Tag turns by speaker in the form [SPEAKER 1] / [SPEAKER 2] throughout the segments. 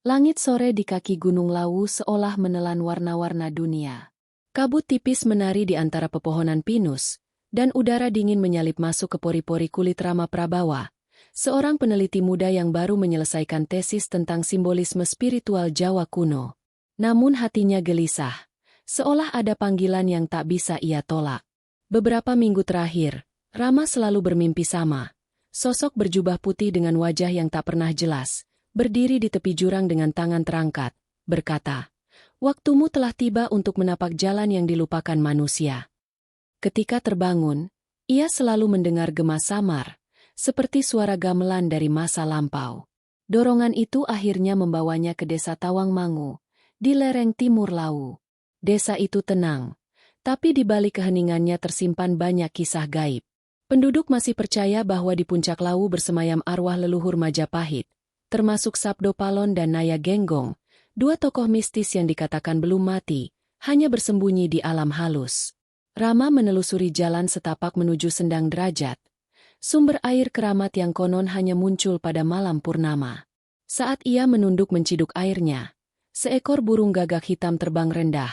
[SPEAKER 1] Langit sore di kaki Gunung Lawu seolah menelan warna-warna dunia. Kabut tipis menari di antara pepohonan pinus, dan udara dingin menyalip masuk ke pori-pori kulit Rama Prabawa, seorang peneliti muda yang baru menyelesaikan tesis tentang simbolisme spiritual Jawa kuno. Namun hatinya gelisah, seolah ada panggilan yang tak bisa ia tolak. Beberapa minggu terakhir, Rama selalu bermimpi sama. Sosok berjubah putih dengan wajah yang tak pernah jelas, berdiri di tepi jurang dengan tangan terangkat, berkata, "Waktumu telah tiba untuk menapak jalan yang dilupakan manusia." Ketika terbangun, ia selalu mendengar gema samar, seperti suara gamelan dari masa lampau. Dorongan itu akhirnya membawanya ke desa Tawangmangu, di lereng timur Lawu. Desa itu tenang, tapi di balik keheningannya tersimpan banyak kisah gaib. Penduduk masih percaya bahwa di puncak Lawu bersemayam arwah leluhur Majapahit, termasuk Sabdo Palon dan Naya Genggong, dua tokoh mistis yang dikatakan belum mati, hanya bersembunyi di alam halus. Rama menelusuri jalan setapak menuju Sendang Derajat, sumber air keramat yang konon hanya muncul pada malam purnama. Saat ia menunduk menciduk airnya, seekor burung gagak hitam terbang rendah,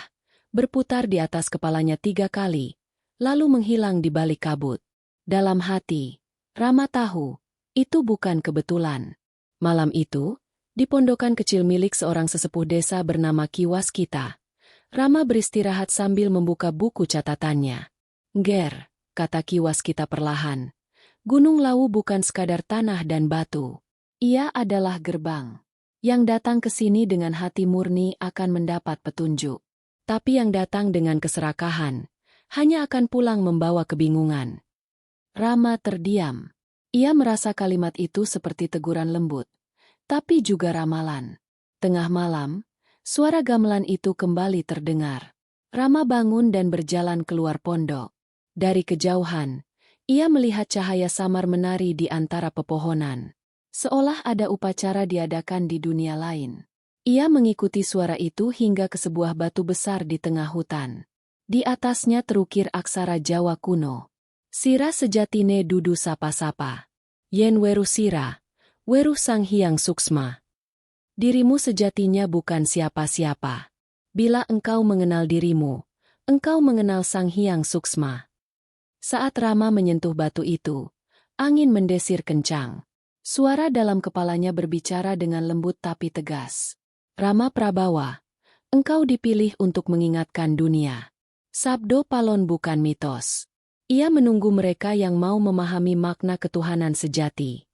[SPEAKER 1] berputar di atas kepalanya 3 kali, lalu menghilang di balik kabut. Dalam hati, Rama tahu, itu bukan kebetulan. Malam itu, di pondokan kecil milik seorang sesepuh desa bernama Ki Waskita, Rama beristirahat sambil membuka buku catatannya. "Nger," kata Ki Waskita perlahan, "Gunung Lawu bukan sekadar tanah dan batu. Ia adalah gerbang. Yang datang ke sini dengan hati murni akan mendapat petunjuk. Tapi yang datang dengan keserakahan, hanya akan pulang membawa kebingungan." Rama terdiam. Ia merasa kalimat itu seperti teguran lembut, tapi juga ramalan. Tengah malam, suara gamelan itu kembali terdengar. Rama bangun dan berjalan keluar pondok. Dari kejauhan, ia melihat cahaya samar menari di antara pepohonan. Seolah ada upacara diadakan di dunia lain. Ia mengikuti suara itu hingga ke sebuah batu besar di tengah hutan. Di atasnya terukir aksara Jawa kuno. "Sira sejatine dudu sapa-sapa. Yen weru sira, weru Sang Hyang Suksma. Dirimu sejatinya bukan siapa-siapa. Bila engkau mengenal dirimu, engkau mengenal Sang Hyang Suksma." Saat Rama menyentuh batu itu, angin mendesir kencang. Suara dalam kepalanya berbicara dengan lembut tapi tegas. "Rama Prabawa, engkau dipilih untuk mengingatkan dunia. Sabdo Palon bukan mitos. Ia menunggu mereka yang mau memahami makna ketuhanan sejati."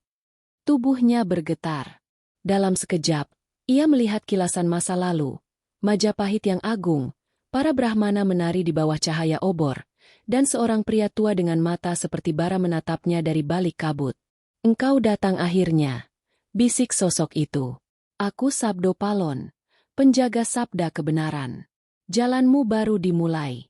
[SPEAKER 1] Tubuhnya bergetar. Dalam sekejap, ia melihat kilasan masa lalu, Majapahit yang agung, para Brahmana menari di bawah cahaya obor, dan seorang pria tua dengan mata seperti bara menatapnya dari balik kabut. "Engkau datang akhirnya," bisik sosok itu. "Aku Sabdo Palon, penjaga sabda kebenaran. Jalanmu baru dimulai."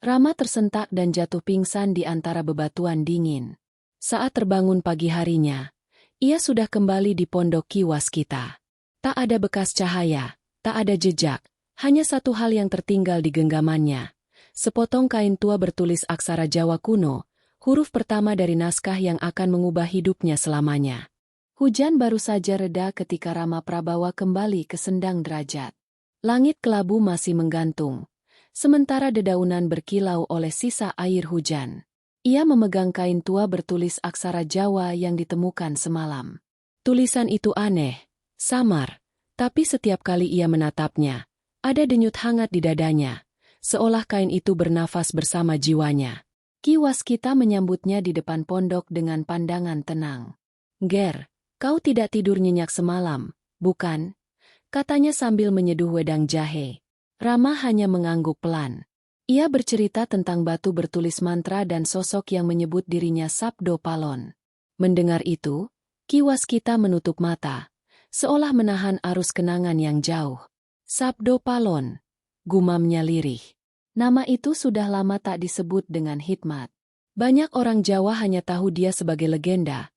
[SPEAKER 1] Rama tersentak dan jatuh pingsan di antara bebatuan dingin. Saat terbangun pagi harinya, ia sudah kembali di pondok Ki Waskita. Tak ada bekas cahaya, tak ada jejak, hanya satu hal yang tertinggal di genggamannya. Sepotong kain tua bertulis aksara Jawa kuno, huruf pertama dari naskah yang akan mengubah hidupnya selamanya. Hujan baru saja reda ketika Rama Prabawa kembali ke Sendang Derajat. Langit kelabu masih menggantung, sementara dedaunan berkilau oleh sisa air hujan. Ia memegang kain tua bertulis aksara Jawa yang ditemukan semalam. Tulisan itu aneh, samar, tapi setiap kali ia menatapnya, ada denyut hangat di dadanya, seolah kain itu bernafas bersama jiwanya. Ki Waskita menyambutnya di depan pondok dengan pandangan tenang. "Nger, kau tidak tidur nyenyak semalam, bukan?" katanya sambil menyeduh wedang jahe. Rama hanya mengangguk pelan. Ia bercerita tentang batu bertulis mantra dan sosok yang menyebut dirinya Sabdo Palon. Mendengar itu, Ki Waskita menutup mata, seolah menahan arus kenangan yang jauh. "Sabdo Palon," gumamnya lirih. Nama itu sudah lama tak disebut dengan hikmat. Banyak orang Jawa hanya tahu dia sebagai legenda,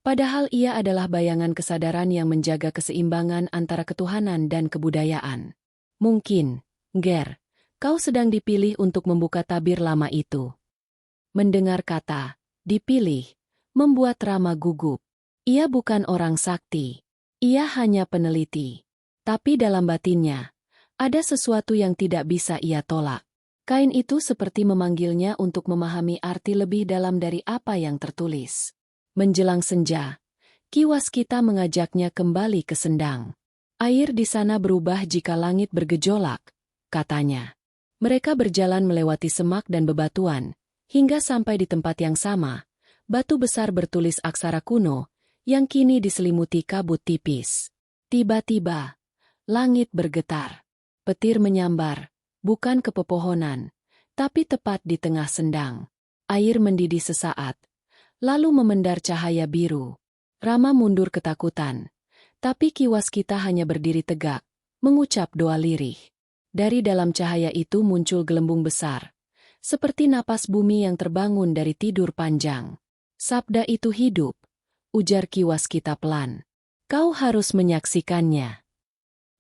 [SPEAKER 1] padahal ia adalah bayangan kesadaran yang menjaga keseimbangan antara ketuhanan dan kebudayaan. "Mungkin, Nger, kau sedang dipilih untuk membuka tabir lama itu." Mendengar kata "dipilih" membuat Rama gugup. Ia bukan orang sakti. Ia hanya peneliti. Tapi dalam batinnya, ada sesuatu yang tidak bisa ia tolak. Kain itu seperti memanggilnya untuk memahami arti lebih dalam dari apa yang tertulis. Menjelang senja, Ki Waskita mengajaknya kembali ke Sendang. Air di sana berubah jika langit bergejolak, katanya. Mereka berjalan melewati semak dan bebatuan, hingga sampai di tempat yang sama, batu besar bertulis aksara kuno, yang kini diselimuti kabut tipis. Tiba-tiba, langit bergetar. Petir menyambar, bukan ke pepohonan, tapi tepat di tengah Sendang. Air mendidih sesaat, lalu memendar cahaya biru. Rama mundur ketakutan, tapi Ki Waskita hanya berdiri tegak, mengucap doa lirih. Dari dalam cahaya itu muncul gelembung besar, seperti napas bumi yang terbangun dari tidur panjang. Sabda itu hidup, ujar Ki Waskita pelan. Kau harus menyaksikannya.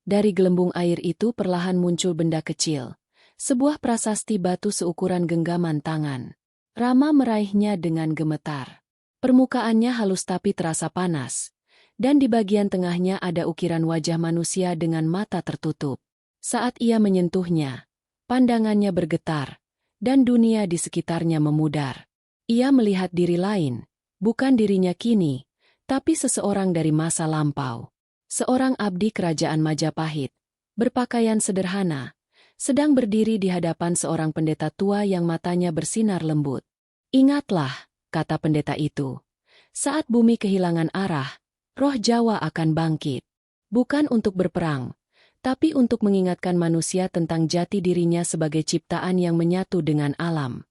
[SPEAKER 1] Dari gelembung air itu perlahan muncul benda kecil, sebuah prasasti batu seukuran genggaman tangan. Rama meraihnya dengan gemetar. Permukaannya halus tapi terasa panas, dan di bagian tengahnya ada ukiran wajah manusia dengan mata tertutup. Saat ia menyentuhnya, pandangannya bergetar, dan dunia di sekitarnya memudar. Ia melihat diri lain, bukan dirinya kini, tapi seseorang dari masa lampau. Seorang abdi kerajaan Majapahit, berpakaian sederhana, sedang berdiri di hadapan seorang pendeta tua yang matanya bersinar lembut. Ingatlah, kata pendeta itu, saat bumi kehilangan arah, roh Jawa akan bangkit. Bukan untuk berperang, tapi untuk mengingatkan manusia tentang jati dirinya sebagai ciptaan yang menyatu dengan alam.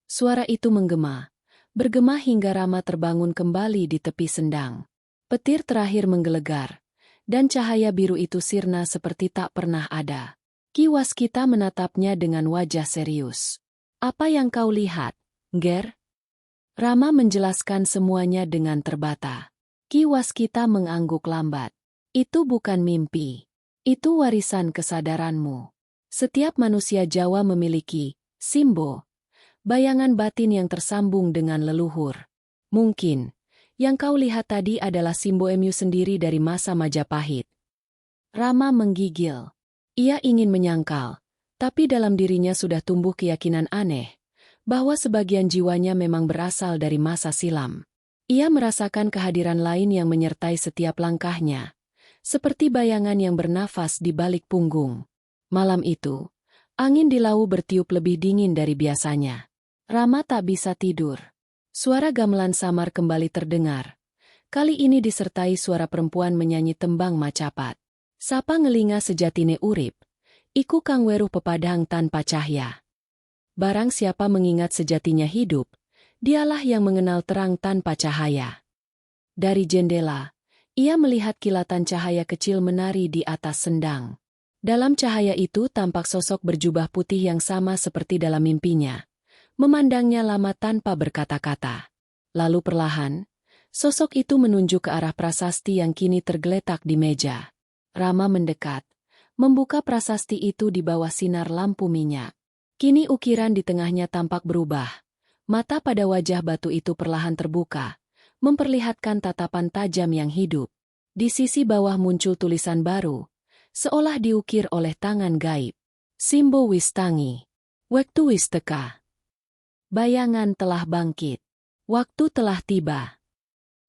[SPEAKER 1] Suara itu bergema hingga Rama terbangun kembali di tepi Sendang. Petir terakhir menggelegar, dan cahaya biru itu sirna seperti tak pernah ada. Ki Waskita menatapnya dengan wajah serius. Apa yang kau lihat, Nger? Rama menjelaskan semuanya dengan terbata. Ki Waskita mengangguk lambat. Itu bukan mimpi. Itu warisan kesadaranmu. Setiap manusia Jawa memiliki simbo, bayangan batin yang tersambung dengan leluhur. Mungkin, yang kau lihat tadi adalah simbo Emu sendiri dari masa Majapahit. Rama menggigil. Ia ingin menyangkal, tapi dalam dirinya sudah tumbuh keyakinan aneh, bahwa sebagian jiwanya memang berasal dari masa silam. Ia merasakan kehadiran lain yang menyertai setiap langkahnya, seperti bayangan yang bernafas di balik punggung. Malam itu, angin di lau bertiup lebih dingin dari biasanya. Rama tak bisa tidur. Suara gamelan samar kembali terdengar. Kali ini disertai suara perempuan menyanyi tembang macapat. Sapa ngelinga sejatine urip, iku kang weruh pepadang tanpa cahya. Barang siapa mengingat sejatinya hidup, dialah yang mengenal terang tanpa cahaya. Dari jendela, ia melihat kilatan cahaya kecil menari di atas Sendang. Dalam cahaya itu tampak sosok berjubah putih yang sama seperti dalam mimpinya, memandangnya lama tanpa berkata-kata. Lalu perlahan, sosok itu menunjuk ke arah prasasti yang kini tergeletak di meja. Rama mendekat, membuka prasasti itu di bawah sinar lampu minyak. Kini ukiran di tengahnya tampak berubah. Mata pada wajah batu itu perlahan terbuka, memperlihatkan tatapan tajam yang hidup. Di sisi bawah muncul tulisan baru, seolah diukir oleh tangan gaib. Simbo wis tangi. Wektu wis teka. Bayangan telah bangkit. Waktu telah tiba.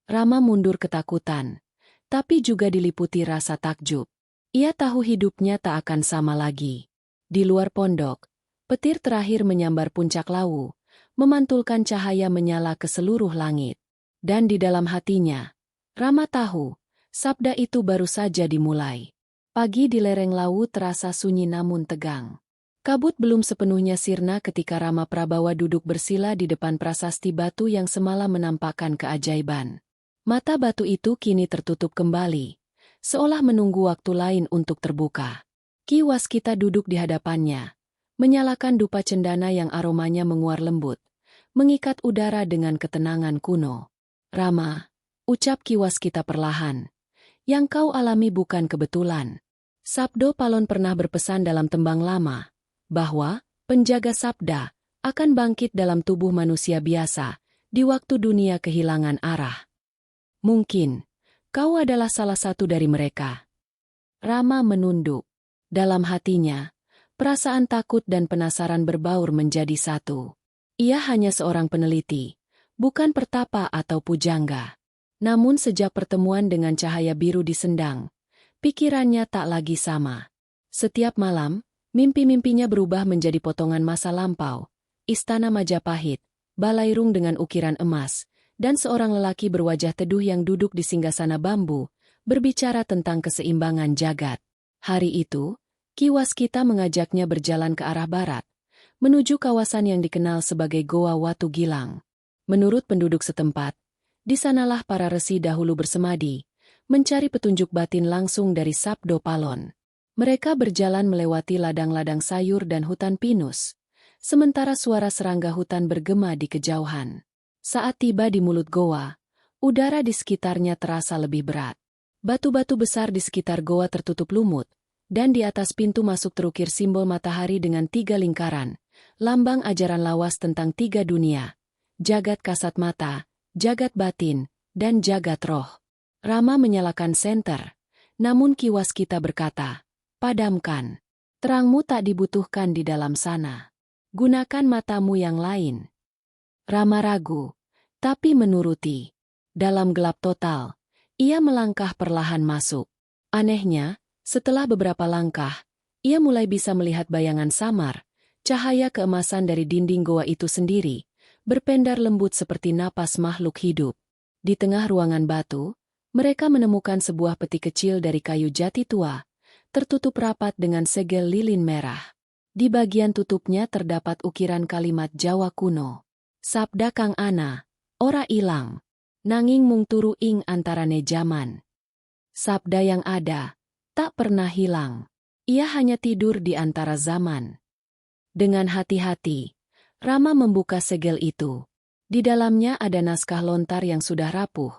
[SPEAKER 1] Rama mundur ketakutan, tapi juga diliputi rasa takjub. Ia tahu hidupnya tak akan sama lagi. Di luar pondok, petir terakhir menyambar puncak lawu, memantulkan cahaya menyala ke seluruh langit. Dan di dalam hatinya, Rama tahu, sabda itu baru saja dimulai. Pagi di lereng lawu terasa sunyi namun tegang. Kabut belum sepenuhnya sirna ketika Rama Prabawa duduk bersila di depan prasasti batu yang semalam menampakkan keajaiban. Mata batu itu kini tertutup kembali, seolah menunggu waktu lain untuk terbuka. Ki Waskita duduk di hadapannya, menyalakan dupa cendana yang aromanya menguar lembut, mengikat udara dengan ketenangan kuno. Rama, ucap Ki Waskita perlahan, yang kau alami bukan kebetulan. Sabdo Palon pernah berpesan dalam tembang lama, bahwa penjaga sabda akan bangkit dalam tubuh manusia biasa, di waktu dunia kehilangan arah. Mungkin, kau adalah salah satu dari mereka. Rama menunduk. Dalam hatinya, perasaan takut dan penasaran berbaur menjadi satu. Ia hanya seorang peneliti, bukan pertapa atau pujangga. Namun sejak pertemuan dengan cahaya biru di Sendang, pikirannya tak lagi sama. Setiap malam, mimpi-mimpinya berubah menjadi potongan masa lampau, istana Majapahit, balairung dengan ukiran emas, dan seorang lelaki berwajah teduh yang duduk di singgasana bambu, berbicara tentang keseimbangan jagat. Hari itu, Ki Waskita mengajaknya berjalan ke arah barat, menuju kawasan yang dikenal sebagai Goa Watu Gilang. Menurut penduduk setempat, di sanalah para resi dahulu bersemadi, mencari petunjuk batin langsung dari Sabdo Palon. Mereka berjalan melewati ladang-ladang sayur dan hutan pinus, sementara suara serangga hutan bergema di kejauhan. Saat tiba di mulut goa, udara di sekitarnya terasa lebih berat. Batu-batu besar di sekitar goa tertutup lumut, dan di atas pintu masuk terukir simbol matahari dengan 3 lingkaran, lambang ajaran lawas tentang 3 dunia, jagat kasat mata, jagat batin, dan jagat roh. Rama menyalakan senter, namun Ki Waskita berkata, "Padamkan. Terangmu tak dibutuhkan di dalam sana. Gunakan matamu yang lain." Rama ragu, tapi menuruti. Dalam gelap total, ia melangkah perlahan masuk. Anehnya, setelah beberapa langkah, ia mulai bisa melihat bayangan samar, cahaya keemasan dari dinding goa itu sendiri, berpendar lembut seperti napas makhluk hidup. Di tengah ruangan batu, mereka menemukan sebuah peti kecil dari kayu jati tua, tertutup rapat dengan segel lilin merah. Di bagian tutupnya terdapat ukiran kalimat Jawa kuno. Sabda Kang Ana, ora ilang, nanging mung turu ing antarane jaman. Sabda yang ada, tak pernah hilang. Ia hanya tidur di antara zaman. Dengan hati-hati, Rama membuka segel itu. Di dalamnya ada naskah lontar yang sudah rapuh,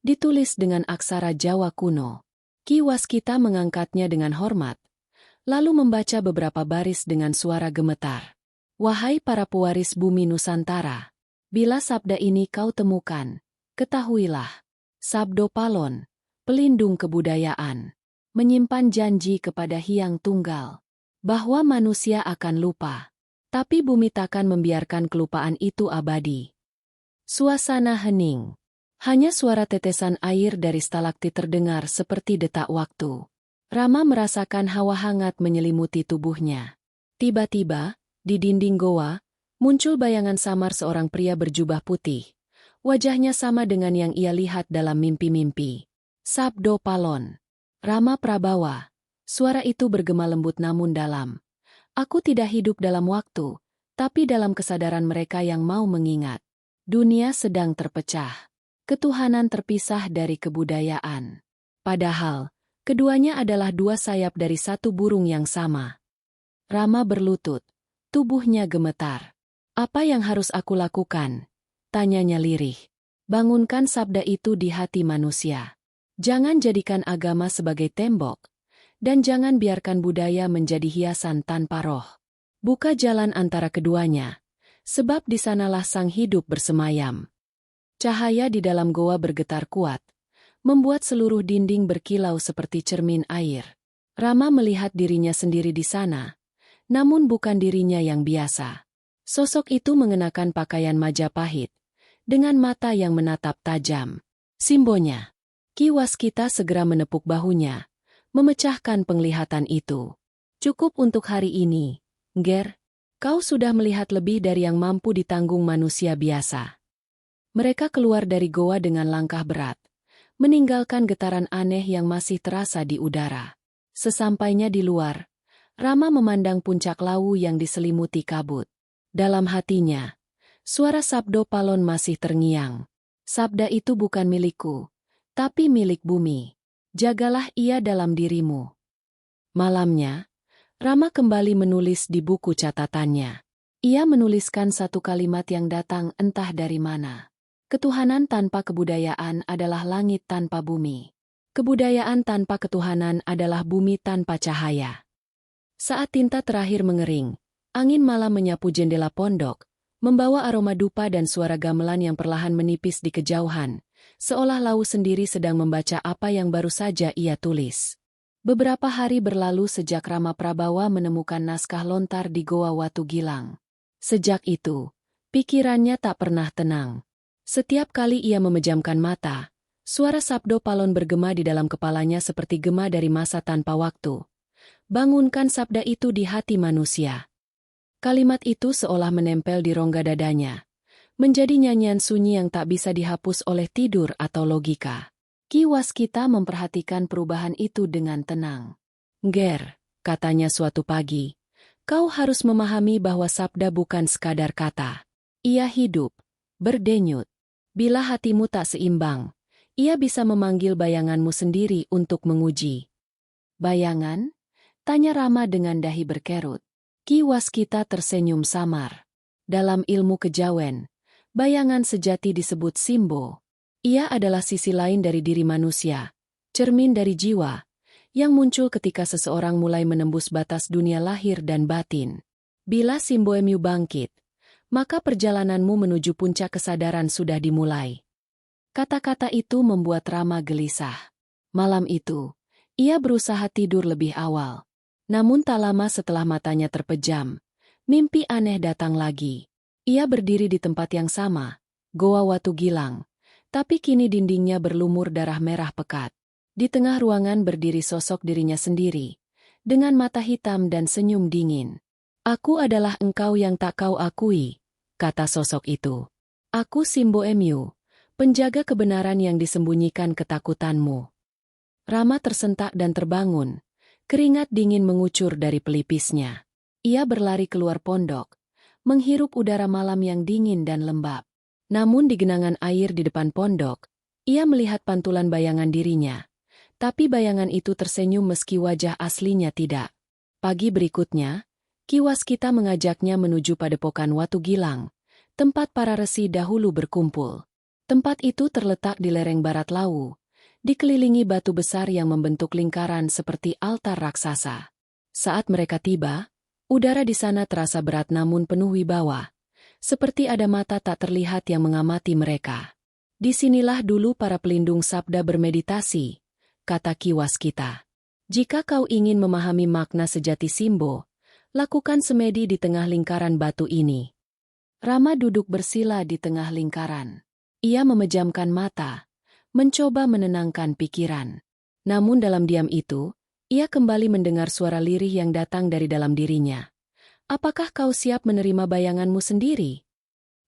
[SPEAKER 1] ditulis dengan aksara Jawa kuno. Ki Waskita mengangkatnya dengan hormat, lalu membaca beberapa baris dengan suara gemetar. "Wahai para pewaris bumi Nusantara, bila sabda ini kau temukan, ketahuilah, Sabdo Palon, pelindung kebudayaan, menyimpan janji kepada Hyang Tunggal, bahwa manusia akan lupa, tapi bumi takkan membiarkan kelupaan itu abadi." Suasana hening. Hanya suara tetesan air dari stalaktit terdengar seperti detak waktu. Rama merasakan hawa hangat menyelimuti tubuhnya. Tiba-tiba, di dinding goa, muncul bayangan samar seorang pria berjubah putih. Wajahnya sama dengan yang ia lihat dalam mimpi-mimpi. Sabdo Palon. Rama Prabawa. Suara itu bergema lembut namun dalam. "Aku tidak hidup dalam waktu, tapi dalam kesadaran mereka yang mau mengingat. Dunia sedang terpecah. Ketuhanan terpisah dari kebudayaan. Padahal, keduanya adalah 2 sayap dari satu burung yang sama." Rama berlutut. Tubuhnya gemetar. "Apa yang harus aku lakukan?" tanyanya lirih. "Bangunkan sabda itu di hati manusia. Jangan jadikan agama sebagai tembok, dan jangan biarkan budaya menjadi hiasan tanpa roh. Buka jalan antara keduanya, sebab di sanalah sang hidup bersemayam." Cahaya di dalam goa bergetar kuat, membuat seluruh dinding berkilau seperti cermin air. Rama melihat dirinya sendiri di sana, namun bukan dirinya yang biasa. Sosok itu mengenakan pakaian Majapahit, dengan mata yang menatap tajam. Simbonya. Ki Waskita segera menepuk bahunya, memecahkan penglihatan itu. "Cukup untuk hari ini, Nger. Kau sudah melihat lebih dari yang mampu ditanggung manusia biasa." Mereka keluar dari goa dengan langkah berat, meninggalkan getaran aneh yang masih terasa di udara. Sesampainya di luar, Rama memandang puncak lawu yang diselimuti kabut. Dalam hatinya, suara Sabdo Palon masih terngiang. "Sabda itu bukan milikku, tapi milik bumi. Jagalah ia dalam dirimu." Malamnya, Rama kembali menulis di buku catatannya. Ia menuliskan satu kalimat yang datang entah dari mana. Ketuhanan tanpa kebudayaan adalah langit tanpa bumi. Kebudayaan tanpa ketuhanan adalah bumi tanpa cahaya. Saat tinta terakhir mengering, angin malam menyapu jendela pondok, membawa aroma dupa dan suara gamelan yang perlahan menipis di kejauhan, seolah lawu sendiri sedang membaca apa yang baru saja ia tulis. Beberapa hari berlalu sejak Rama Prabawa menemukan naskah lontar di Goa Watu Gilang. Sejak itu, pikirannya tak pernah tenang. Setiap kali ia memejamkan mata, suara sabdo palon bergema di dalam kepalanya seperti gema dari masa tanpa waktu. Bangunkan sabda itu di hati manusia. Kalimat itu seolah menempel di rongga dadanya, menjadi nyanyian sunyi yang tak bisa dihapus oleh tidur atau logika. Ki Waskita memperhatikan perubahan itu dengan tenang. "Ger," katanya suatu pagi, "kau harus memahami bahwa sabda bukan sekadar kata. Ia hidup, berdenyut. Bila hatimu tak seimbang, ia bisa memanggil bayanganmu sendiri untuk menguji." "Bayangan?" tanya Rama dengan dahi berkerut. Ki Waskita tersenyum samar. Dalam ilmu kejawen, bayangan sejati disebut simbo. Ia adalah sisi lain dari diri manusia, cermin dari jiwa, yang muncul ketika seseorang mulai menembus batas dunia lahir dan batin. Bila Simboemyu bangkit, maka perjalananmu menuju puncak kesadaran sudah dimulai. Kata-kata itu membuat Rama gelisah. Malam itu, ia berusaha tidur lebih awal. Namun tak lama setelah matanya terpejam, mimpi aneh datang lagi. Ia berdiri di tempat yang sama, Goa Watu Gilang. Tapi kini dindingnya berlumur darah merah pekat. Di tengah ruangan berdiri sosok dirinya sendiri, dengan mata hitam dan senyum dingin. "Aku adalah engkau yang tak kau akui," kata sosok itu. "Aku Simboemyu, penjaga kebenaran yang disembunyikan ketakutanmu." Rama tersentak dan terbangun, keringat dingin mengucur dari pelipisnya. Ia berlari keluar pondok, menghirup udara malam yang dingin dan lembab. Namun di genangan air di depan pondok, ia melihat pantulan bayangan dirinya. Tapi bayangan itu tersenyum meski wajah aslinya tidak. Pagi berikutnya, Ki Waskita mengajaknya menuju padepokan Watu Gilang, tempat para resi dahulu berkumpul. Tempat itu terletak di lereng barat Lawu, dikelilingi batu besar yang membentuk lingkaran seperti altar raksasa. Saat mereka tiba, udara di sana terasa berat namun penuh wibawa. Seperti ada mata tak terlihat yang mengamati mereka. "Disinilah dulu para pelindung sabda bermeditasi," kata Ki Waskita. "Jika kau ingin memahami makna sejati Simbo, lakukan semedi di tengah lingkaran batu ini." Rama duduk bersila di tengah lingkaran. Ia memejamkan mata, mencoba menenangkan pikiran. Namun dalam diam itu, ia kembali mendengar suara lirih yang datang dari dalam dirinya. "Apakah kau siap menerima bayanganmu sendiri?"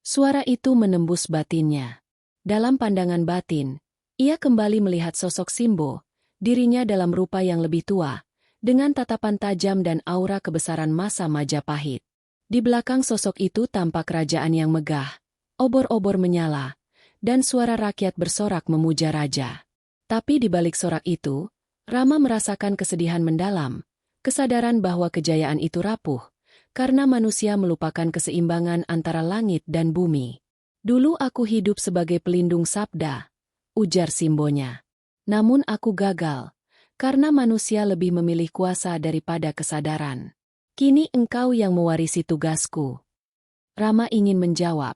[SPEAKER 1] Suara itu menembus batinnya. Dalam pandangan batin, ia kembali melihat sosok Simbo, dirinya dalam rupa yang lebih tua, dengan tatapan tajam dan aura kebesaran masa Majapahit. Di belakang sosok itu tampak kerajaan yang megah, obor-obor menyala, dan suara rakyat bersorak memuja raja. Tapi di balik sorak itu, Rama merasakan kesedihan mendalam, kesadaran bahwa kejayaan itu rapuh, karena manusia melupakan keseimbangan antara langit dan bumi. "Dulu aku hidup sebagai pelindung sabda," ujar Simbonya. "Namun aku gagal, karena manusia lebih memilih kuasa daripada kesadaran. Kini engkau yang mewarisi tugasku." Rama ingin menjawab,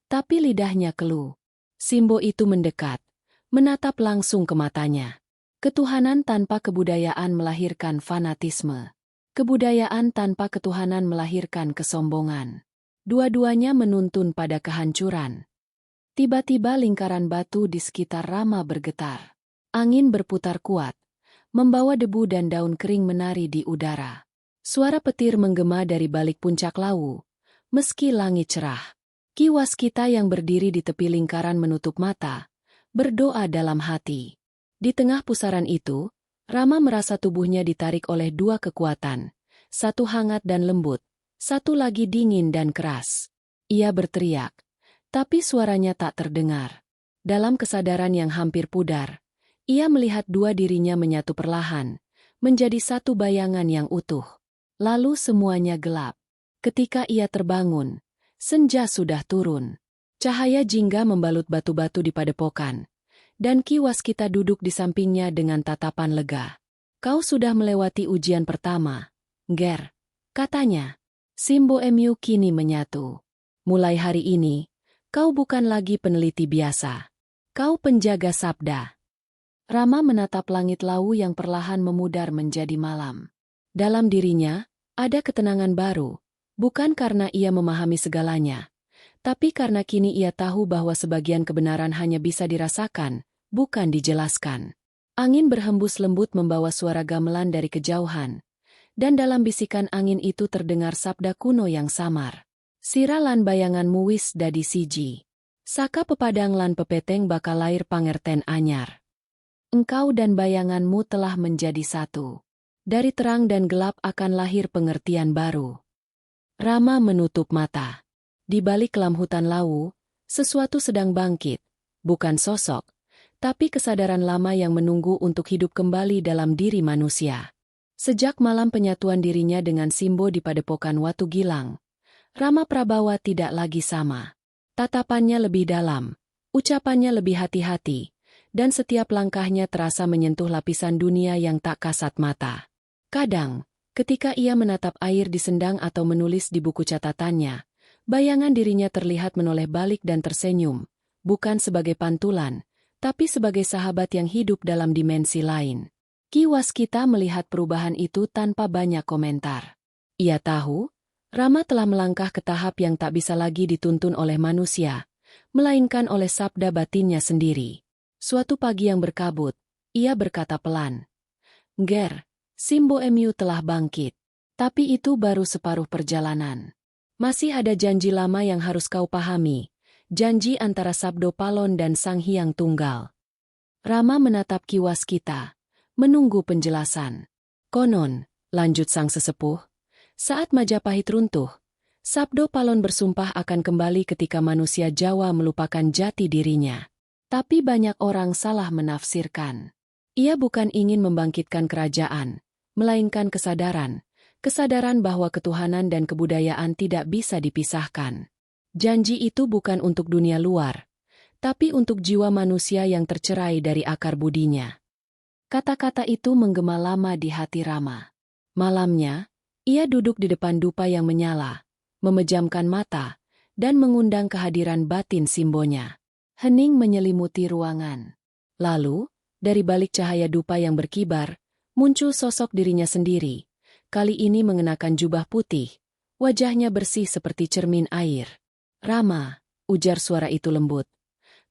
[SPEAKER 1] tapi lidahnya keluh. Simbo itu mendekat, menatap langsung ke matanya. Ketuhanan tanpa kebudayaan melahirkan fanatisme. Kebudayaan tanpa ketuhanan melahirkan kesombongan. Dua-duanya menuntun pada kehancuran. Tiba-tiba lingkaran batu di sekitar Rama bergetar. Angin berputar kuat, membawa debu dan daun kering menari di udara. Suara petir menggema dari balik puncak Lawu, meski langit cerah. Ki Waskita yang berdiri di tepi lingkaran menutup mata, berdoa dalam hati. Di tengah pusaran itu, Rama merasa tubuhnya ditarik oleh dua kekuatan, satu hangat dan lembut, satu lagi dingin dan keras. Ia berteriak, tapi suaranya tak terdengar. Dalam kesadaran yang hampir pudar, ia melihat dua dirinya menyatu perlahan, menjadi satu bayangan yang utuh. Lalu semuanya gelap. Ketika ia terbangun, senja sudah turun. Cahaya jingga membalut batu-batu di padepokan. Dan Ki Waskita duduk di sampingnya dengan tatapan lega. "Kau sudah melewati ujian pertama, Ger," katanya. Simboemyu kini menyatu. "Mulai hari ini, kau bukan lagi peneliti biasa. Kau penjaga sabda." Rama menatap langit Lawu yang perlahan memudar menjadi malam. Dalam dirinya, ada ketenangan baru, bukan karena ia memahami segalanya, tapi karena kini ia tahu bahwa sebagian kebenaran hanya bisa dirasakan, bukan dijelaskan. Angin berhembus lembut membawa suara gamelan dari kejauhan, dan dalam bisikan angin itu terdengar sabda kuno yang samar. Sira lan bayanganmu wis dadi siji. Saka pepadang lan pepeteng bakal lair pangerten anyar. Engkau dan bayanganmu telah menjadi satu. Dari terang dan gelap akan lahir pengertian baru. Rama menutup mata. Di balik kelam hutan Lawu, sesuatu sedang bangkit. Bukan sosok, tapi kesadaran lama yang menunggu untuk hidup kembali dalam diri manusia. Sejak malam penyatuan dirinya dengan Simbo di padepokan Watu Gilang, Rama Prabawa tidak lagi sama. Tatapannya lebih dalam, ucapannya lebih hati-hati, dan setiap langkahnya terasa menyentuh lapisan dunia yang tak kasat mata. Kadang, ketika ia menatap air di sendang atau menulis di buku catatannya, bayangan dirinya terlihat menoleh balik dan tersenyum, bukan sebagai pantulan, tapi sebagai sahabat yang hidup dalam dimensi lain. Ki Waskita melihat perubahan itu tanpa banyak komentar. Ia tahu, Rama telah melangkah ke tahap yang tak bisa lagi dituntun oleh manusia, melainkan oleh sabda batinnya sendiri. Suatu pagi yang berkabut, ia berkata pelan, "Nger, Simbo Mu telah bangkit. Tapi itu baru separuh perjalanan. Masih ada janji lama yang harus kau pahami, janji antara Sabdo Palon dan Sang Hyang Tunggal." Rama menatap Ki Waskita, menunggu penjelasan. "Konon," lanjut sang sesepuh, "saat Majapahit runtuh, Sabdo Palon bersumpah akan kembali ketika manusia Jawa melupakan jati dirinya. Tapi banyak orang salah menafsirkan. Ia bukan ingin membangkitkan kerajaan, melainkan kesadaran bahwa ketuhanan dan kebudayaan tidak bisa dipisahkan. Janji itu bukan untuk dunia luar, tapi untuk jiwa manusia yang tercerai dari akar budinya." Kata-kata itu menggema lama di hati Rama. Malamnya, ia duduk di depan dupa yang menyala, memejamkan mata, dan mengundang kehadiran batin Simbonya. Hening menyelimuti ruangan. Lalu, dari balik cahaya dupa yang berkibar, muncul sosok dirinya sendiri. Kali ini mengenakan jubah putih, wajahnya bersih seperti cermin air. "Rama," ujar suara itu lembut,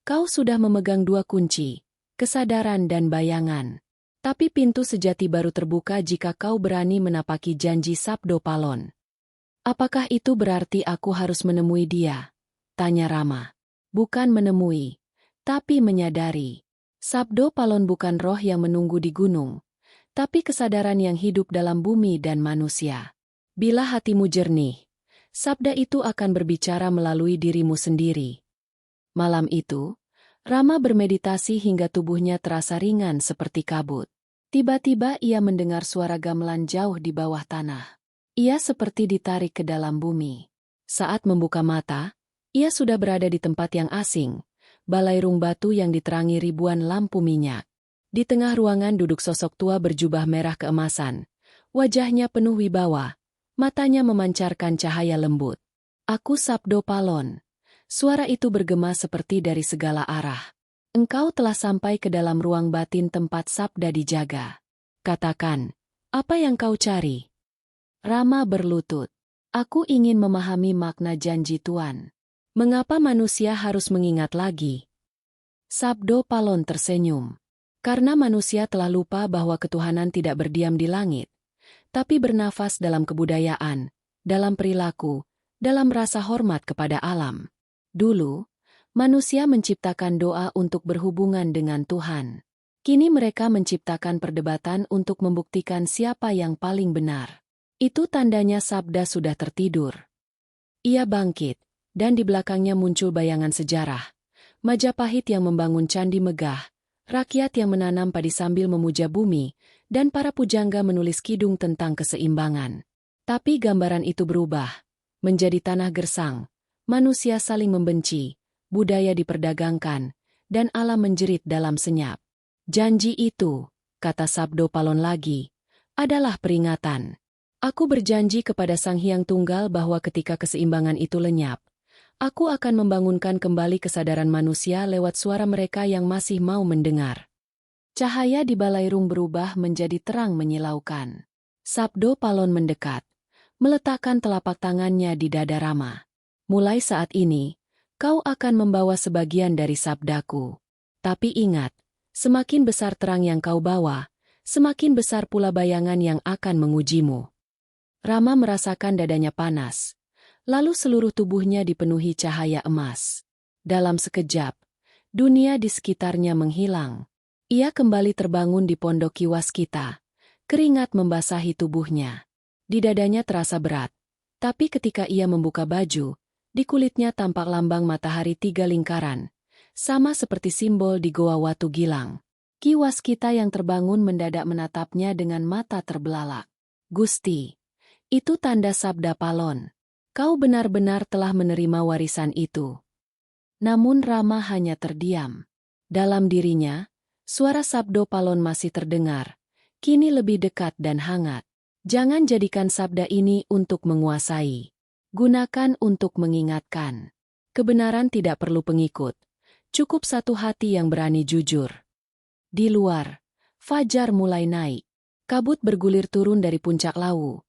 [SPEAKER 1] "kau sudah memegang dua kunci, kesadaran dan bayangan. Tapi pintu sejati baru terbuka jika kau berani menapaki janji Sabdo Palon." "Apakah itu berarti aku harus menemui dia?" tanya Rama. "Bukan menemui, tapi menyadari. Sabdo Palon bukan roh yang menunggu di gunung, tapi kesadaran yang hidup dalam bumi dan manusia. Bila hatimu jernih, sabda itu akan berbicara melalui dirimu sendiri." Malam itu, Rama bermeditasi hingga tubuhnya terasa ringan seperti kabut. Tiba-tiba ia mendengar suara gamelan jauh di bawah tanah. Ia seperti ditarik ke dalam bumi. Saat membuka mata, ia sudah berada di tempat yang asing, balairung batu yang diterangi ribuan lampu minyak. Di tengah ruangan duduk sosok tua berjubah merah keemasan. Wajahnya penuh wibawa, matanya memancarkan cahaya lembut. "Aku Sabdo Palon." Suara itu bergema seperti dari segala arah. "Engkau telah sampai ke dalam ruang batin tempat sabda dijaga. Katakan, apa yang kau cari?" Rama berlutut. "Aku ingin memahami makna janji Tuan. Mengapa manusia harus mengingat lagi?" Sabdo Palon tersenyum. "Karena manusia telah lupa bahwa ketuhanan tidak berdiam di langit, tapi bernafas dalam kebudayaan, dalam perilaku, dalam rasa hormat kepada alam. Dulu, manusia menciptakan doa untuk berhubungan dengan Tuhan. Kini mereka menciptakan perdebatan untuk membuktikan siapa yang paling benar. Itu tandanya sabda sudah tertidur." Ia bangkit, dan di belakangnya muncul bayangan sejarah. Majapahit yang membangun candi megah, rakyat yang menanam padi sambil memuja bumi, dan para pujangga menulis kidung tentang keseimbangan. Tapi gambaran itu berubah, menjadi tanah gersang, manusia saling membenci, budaya diperdagangkan, dan alam menjerit dalam senyap. "Janji itu," kata Sabdo Palon lagi, "adalah peringatan. Aku berjanji kepada Sang Hyang Tunggal bahwa ketika keseimbangan itu lenyap, aku akan membangunkan kembali kesadaran manusia lewat suara mereka yang masih mau mendengar." Cahaya di balairung berubah menjadi terang menyilaukan. Sabdo Palon mendekat, meletakkan telapak tangannya di dada Rama. Mulai saat ini, kau akan membawa sebagian dari sabdaku. Tapi ingat, semakin besar terang yang kau bawa, semakin besar pula bayangan yang akan mengujimu. Rama merasakan dadanya panas, lalu seluruh tubuhnya dipenuhi cahaya emas. Dalam sekejap, dunia di sekitarnya menghilang. Ia kembali terbangun di pondok Kiwaskita. Keringat membasahi tubuhnya. Di dadanya terasa berat. Tapi ketika ia membuka baju, di kulitnya tampak lambang matahari 3 lingkaran. Sama seperti simbol di Goa Watu Gilang. Kiwaskita yang terbangun mendadak menatapnya dengan mata terbelalak. Gusti, itu tanda sabda Palon. Kau benar-benar telah menerima warisan itu. Namun Rama hanya terdiam. Dalam dirinya, suara sabdo Palon masih terdengar, kini lebih dekat dan hangat. Jangan jadikan sabda ini untuk menguasai. Gunakan untuk mengingatkan. Kebenaran tidak perlu pengikut. Cukup satu hati yang berani jujur. Di luar, fajar mulai naik. Kabut bergulir turun dari puncak Lawu.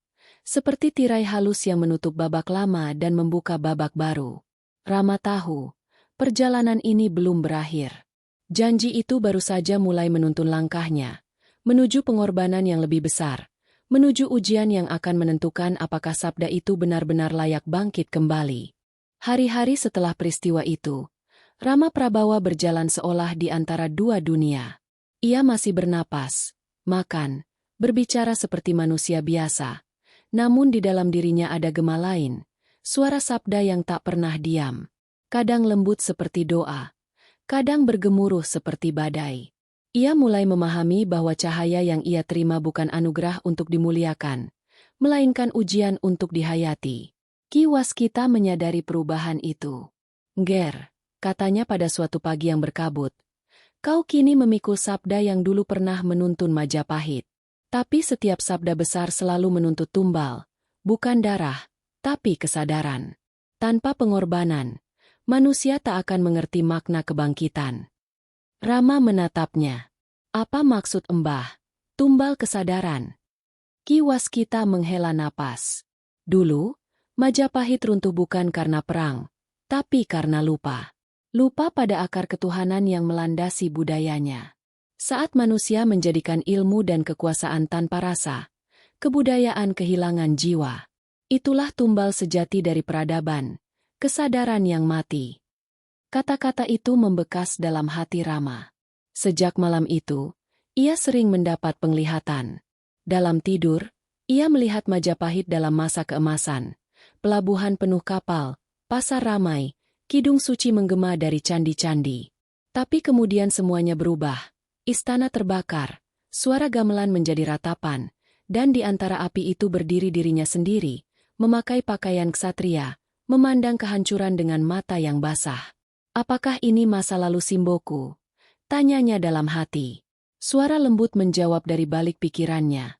[SPEAKER 1] Seperti tirai halus yang menutup babak lama dan membuka babak baru. Rama tahu, perjalanan ini belum berakhir. Janji itu baru saja mulai menuntun langkahnya, menuju pengorbanan yang lebih besar, menuju ujian yang akan menentukan apakah sabda itu benar-benar layak bangkit kembali. Hari-hari setelah peristiwa itu, Rama Prabawa berjalan seolah di antara dua dunia. Ia masih bernapas, makan, berbicara seperti manusia biasa, namun di dalam dirinya ada gema lain, suara sabda yang tak pernah diam. Kadang lembut seperti doa, kadang bergemuruh seperti badai. Ia mulai memahami bahwa cahaya yang ia terima bukan anugerah untuk dimuliakan, melainkan ujian untuk dihayati. Kiwaskita menyadari perubahan itu. Nger, katanya pada suatu pagi yang berkabut, kau kini memikul sabda yang dulu pernah menuntun Majapahit. Tapi setiap sabda besar selalu menuntut tumbal, bukan darah, tapi kesadaran. Tanpa pengorbanan, manusia tak akan mengerti makna kebangkitan. Rama menatapnya. Apa maksud Embah? Tumbal kesadaran. Kiwaskita menghela napas. Dulu, Majapahit runtuh bukan karena perang, tapi karena lupa. Lupa pada akar ketuhanan yang melandasi budayanya. Saat manusia menjadikan ilmu dan kekuasaan tanpa rasa, kebudayaan kehilangan jiwa. Itulah tumbal sejati dari peradaban. Kesadaran yang mati. Kata-kata itu membekas dalam hati Rama. Sejak malam itu, ia sering mendapat penglihatan. Dalam tidur, ia melihat Majapahit dalam masa keemasan. Pelabuhan penuh kapal, pasar ramai, kidung suci menggema dari candi-candi. Tapi kemudian semuanya berubah. Istana terbakar, suara gamelan menjadi ratapan, dan di antara api itu berdiri dirinya sendiri, memakai pakaian ksatria, memandang kehancuran dengan mata yang basah. Apakah ini masa lalu Simboku? Tanyanya dalam hati. Suara lembut menjawab dari balik pikirannya.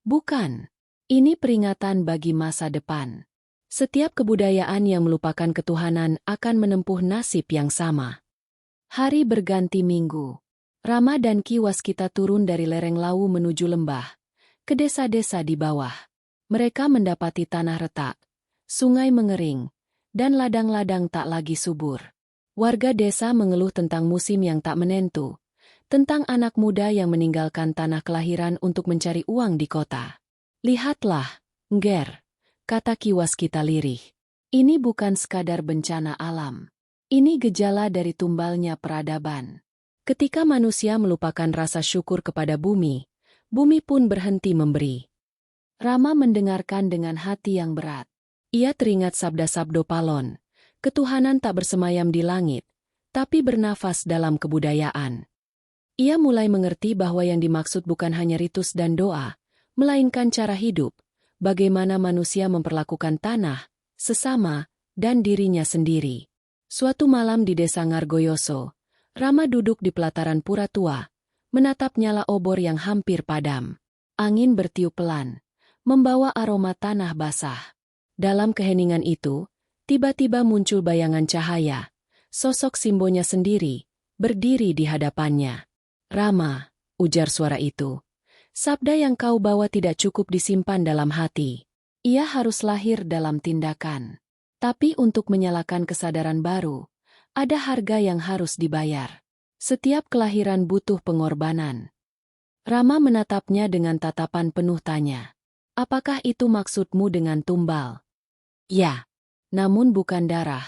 [SPEAKER 1] Bukan. Ini peringatan bagi masa depan. Setiap kebudayaan yang melupakan ketuhanan akan menempuh nasib yang sama. Hari berganti minggu. Rama dan Kiwaskita turun dari lereng Lawu menuju lembah, ke desa-desa di bawah. Mereka mendapati tanah retak, sungai mengering, dan ladang-ladang tak lagi subur. Warga desa mengeluh tentang musim yang tak menentu, tentang anak muda yang meninggalkan tanah kelahiran untuk mencari uang di kota. Lihatlah, Nger, kata Kiwaskita lirih. Ini bukan sekadar bencana alam. Ini gejala dari tumbalnya peradaban. Ketika manusia melupakan rasa syukur kepada bumi, bumi pun berhenti memberi. Rama mendengarkan dengan hati yang berat. Ia teringat sabda-sabdo Palon. Ketuhanan tak bersemayam di langit, tapi bernafas dalam kebudayaan. Ia mulai mengerti bahwa yang dimaksud bukan hanya ritus dan doa, melainkan cara hidup, bagaimana manusia memperlakukan tanah, sesama, dan dirinya sendiri. Suatu malam di desa Ngargoyoso, Rama duduk di pelataran pura tua, menatap nyala obor yang hampir padam. Angin bertiup pelan, membawa aroma tanah basah. Dalam keheningan itu, tiba-tiba muncul bayangan cahaya. Sosok Simbonya sendiri, berdiri di hadapannya. Rama, ujar suara itu. Sabda yang kau bawa tidak cukup disimpan dalam hati. Ia harus lahir dalam tindakan. Tapi untuk menyalakan kesadaran baru, ada harga yang harus dibayar. Setiap kelahiran butuh pengorbanan. Rama menatapnya dengan tatapan penuh tanya. Apakah itu maksudmu dengan tumbal? Ya, namun bukan darah,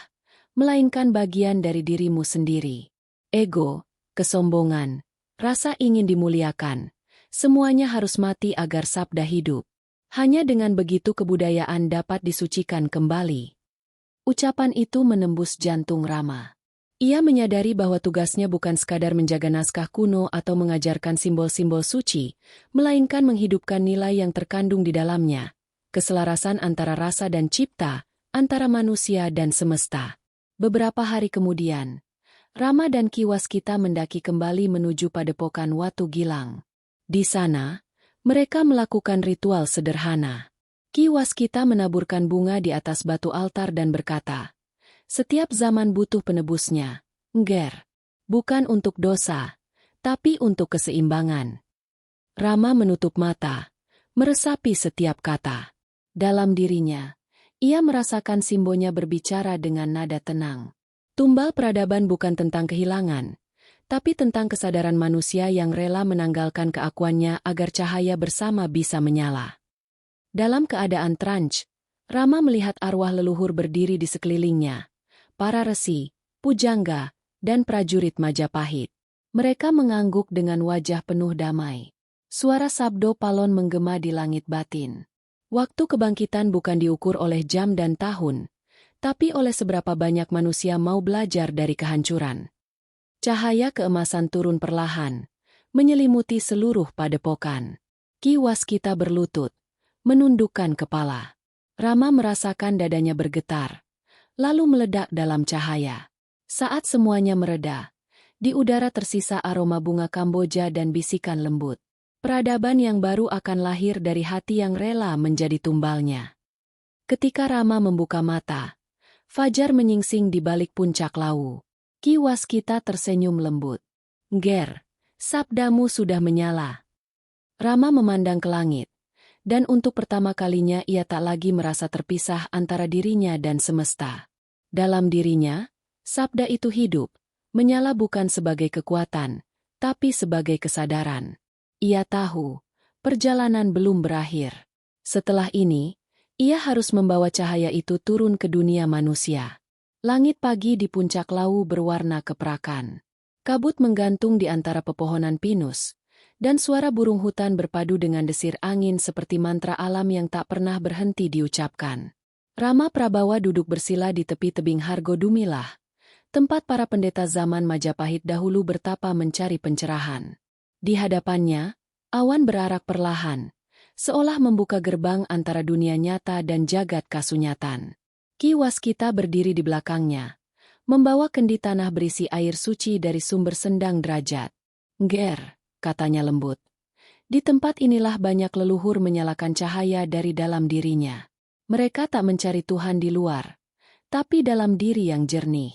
[SPEAKER 1] melainkan bagian dari dirimu sendiri. Ego, kesombongan, rasa ingin dimuliakan, semuanya harus mati agar sabda hidup. Hanya dengan begitu kebudayaan dapat disucikan kembali. Ucapan itu menembus jantung Rama. Ia menyadari bahwa tugasnya bukan sekadar menjaga naskah kuno atau mengajarkan simbol-simbol suci, melainkan menghidupkan nilai yang terkandung di dalamnya. Keselarasan antara rasa dan cipta, antara manusia dan semesta. Beberapa hari kemudian, Rama dan Ki Waskita mendaki kembali menuju padepokan Watu Gilang. Di sana, mereka melakukan ritual sederhana. Ki Waskita menaburkan bunga di atas batu altar dan berkata, "Setiap zaman butuh penebusnya, Ngger. Bukan untuk dosa, tapi untuk keseimbangan." Rama menutup mata, meresapi setiap kata. Dalam dirinya, ia merasakan simbonya berbicara dengan nada tenang. Tumbal peradaban bukan tentang kehilangan, tapi tentang kesadaran manusia yang rela menanggalkan keakuannya agar cahaya bersama bisa menyala. Dalam keadaan trance, Rama melihat arwah leluhur berdiri di sekelilingnya. Para resi, pujangga, dan prajurit Majapahit. Mereka mengangguk dengan wajah penuh damai. Suara sabdo palon menggema di langit batin. Waktu kebangkitan bukan diukur oleh jam dan tahun, tapi oleh seberapa banyak manusia mau belajar dari kehancuran. Cahaya keemasan turun perlahan, menyelimuti seluruh padepokan. Ki Waskita berlutut, menundukkan kepala. Rama merasakan dadanya bergetar, lalu meledak dalam cahaya. Saat semuanya mereda, di udara tersisa aroma bunga Kamboja dan bisikan lembut. Peradaban yang baru akan lahir dari hati yang rela menjadi tumbalnya. Ketika Rama membuka mata, fajar menyingsing di balik puncak Lawu. Ki Waskita tersenyum lembut. "Ngger, sabdamu sudah menyala." Rama memandang ke langit, dan untuk pertama kalinya ia tak lagi merasa terpisah antara dirinya dan semesta. Dalam dirinya, sabda itu hidup, menyala bukan sebagai kekuatan, tapi sebagai kesadaran. Ia tahu, perjalanan belum berakhir. Setelah ini, ia harus membawa cahaya itu turun ke dunia manusia. Langit pagi di puncak Lawu berwarna keperakan. Kabut menggantung di antara pepohonan pinus, dan suara burung hutan berpadu dengan desir angin seperti mantra alam yang tak pernah berhenti diucapkan. Rama Prabawa duduk bersila di tepi tebing Hargo Dumilah, tempat para pendeta zaman Majapahit dahulu bertapa mencari pencerahan. Di hadapannya, awan berarak perlahan, seolah membuka gerbang antara dunia nyata dan jagat kasunyatan. Ki Waskita berdiri di belakangnya, membawa kendi tanah berisi air suci dari sumber Sendang Derajat. "Ngger," katanya lembut. "Di tempat inilah banyak leluhur menyalakan cahaya dari dalam dirinya. Mereka tak mencari Tuhan di luar, tapi dalam diri yang jernih.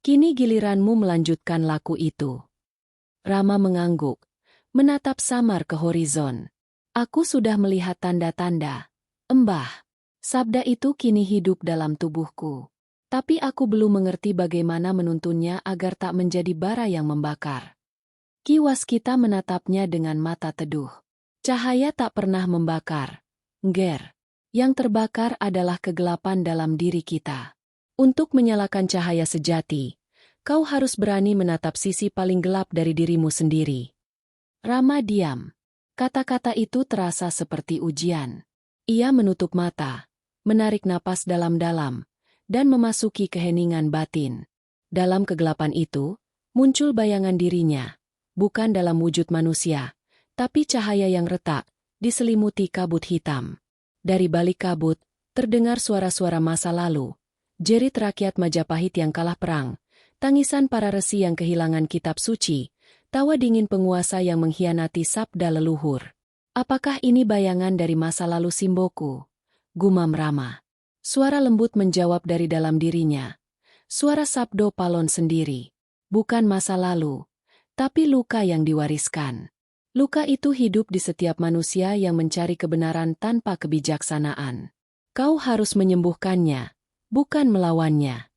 [SPEAKER 1] Kini giliranmu melanjutkan laku itu." Rama mengangguk, menatap samar ke horizon. "Aku sudah melihat tanda-tanda, Embah. Sabda itu kini hidup dalam tubuhku. Tapi aku belum mengerti bagaimana menuntunnya agar tak menjadi bara yang membakar." Ki Waskita menatapnya dengan mata teduh. "Cahaya tak pernah membakar, Ngger. Yang terbakar adalah kegelapan dalam diri kita. Untuk menyalakan cahaya sejati, kau harus berani menatap sisi paling gelap dari dirimu sendiri." Rama diam. Kata-kata itu terasa seperti ujian. Ia menutup mata, menarik napas dalam-dalam, dan memasuki keheningan batin. Dalam kegelapan itu, muncul bayangan dirinya, bukan dalam wujud manusia, tapi cahaya yang retak, diselimuti kabut hitam. Dari balik kabut, terdengar suara-suara masa lalu, jerit rakyat Majapahit yang kalah perang, tangisan para resi yang kehilangan kitab suci, tawa dingin penguasa yang mengkhianati sabda leluhur. "Apakah ini bayangan dari masa lalu Simboku?" gumam Rama. Suara lembut menjawab dari dalam dirinya. Suara sabdo palon sendiri. Bukan masa lalu, tapi luka yang diwariskan. Luka itu hidup di setiap manusia yang mencari kebenaran tanpa kebijaksanaan. Kau harus menyembuhkannya, bukan melawannya.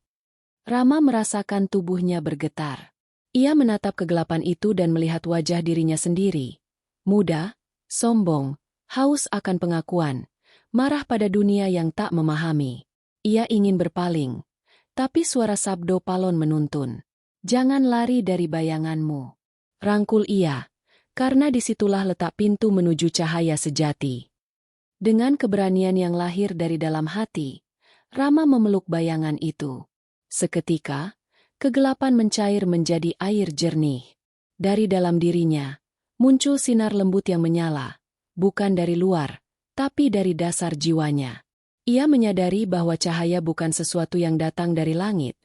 [SPEAKER 1] Rama merasakan tubuhnya bergetar. Ia menatap kegelapan itu dan melihat wajah dirinya sendiri. Muda, sombong, haus akan pengakuan, marah pada dunia yang tak memahami. Ia ingin berpaling, tapi suara Sabdo Palon menuntun. Jangan lari dari bayanganmu. Rangkul ia, karena disitulah letak pintu menuju cahaya sejati. Dengan keberanian yang lahir dari dalam hati, Rama memeluk bayangan itu. Seketika, kegelapan mencair menjadi air jernih. Dari dalam dirinya, muncul sinar lembut yang menyala, bukan dari luar, tapi dari dasar jiwanya. Ia menyadari bahwa cahaya bukan sesuatu yang datang dari langit,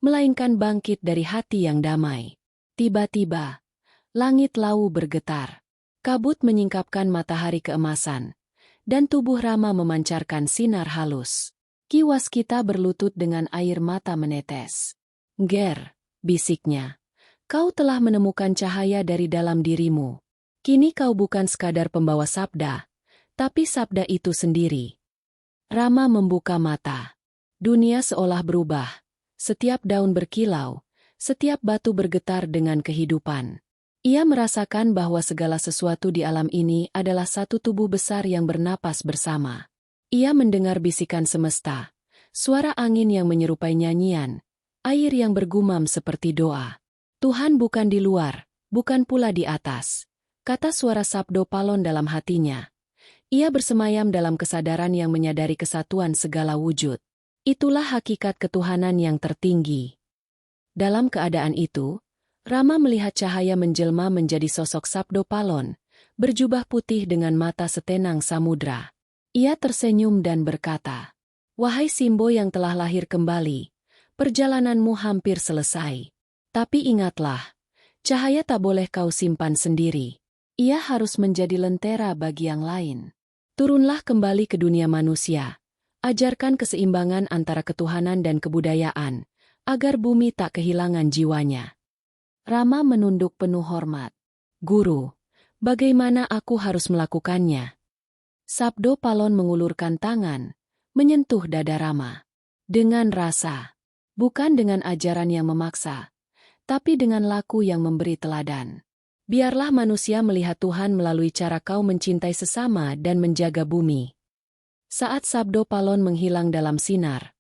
[SPEAKER 1] melainkan bangkit dari hati yang damai. Tiba-tiba, langit lau bergetar. Kabut menyingkapkan matahari keemasan, dan tubuh Rama memancarkan sinar halus. Ki Waskita berlutut dengan air mata menetes. "Ger," bisiknya, "kau telah menemukan cahaya dari dalam dirimu. Kini kau bukan sekadar pembawa sabda, tapi sabda itu sendiri." Rama membuka mata. Dunia seolah berubah. Setiap daun berkilau, setiap batu bergetar dengan kehidupan. Ia merasakan bahwa segala sesuatu di alam ini adalah satu tubuh besar yang bernapas bersama. Ia mendengar bisikan semesta, suara angin yang menyerupai nyanyian, air yang bergumam seperti doa. Tuhan bukan di luar, bukan pula di atas, kata suara Sabdo Palon dalam hatinya. Ia bersemayam dalam kesadaran yang menyadari kesatuan segala wujud. Itulah hakikat ketuhanan yang tertinggi. Dalam keadaan itu, Rama melihat cahaya menjelma menjadi sosok Sabdo Palon, berjubah putih dengan mata setenang samudra. Ia tersenyum dan berkata, "Wahai Simbo yang telah lahir kembali, perjalananmu hampir selesai. Tapi ingatlah, cahaya tak boleh kau simpan sendiri. Ia harus menjadi lentera bagi yang lain. Turunlah kembali ke dunia manusia. Ajarkan keseimbangan antara ketuhanan dan kebudayaan, agar bumi tak kehilangan jiwanya." Rama menunduk penuh hormat. "Guru, bagaimana aku harus melakukannya?" Sabdo Palon mengulurkan tangan, menyentuh dada Rama. Dengan rasa, bukan dengan ajaran yang memaksa, tapi dengan laku yang memberi teladan. Biarlah manusia melihat Tuhan melalui cara kau mencintai sesama dan menjaga bumi. Saat Sabdo Palon menghilang dalam sinar,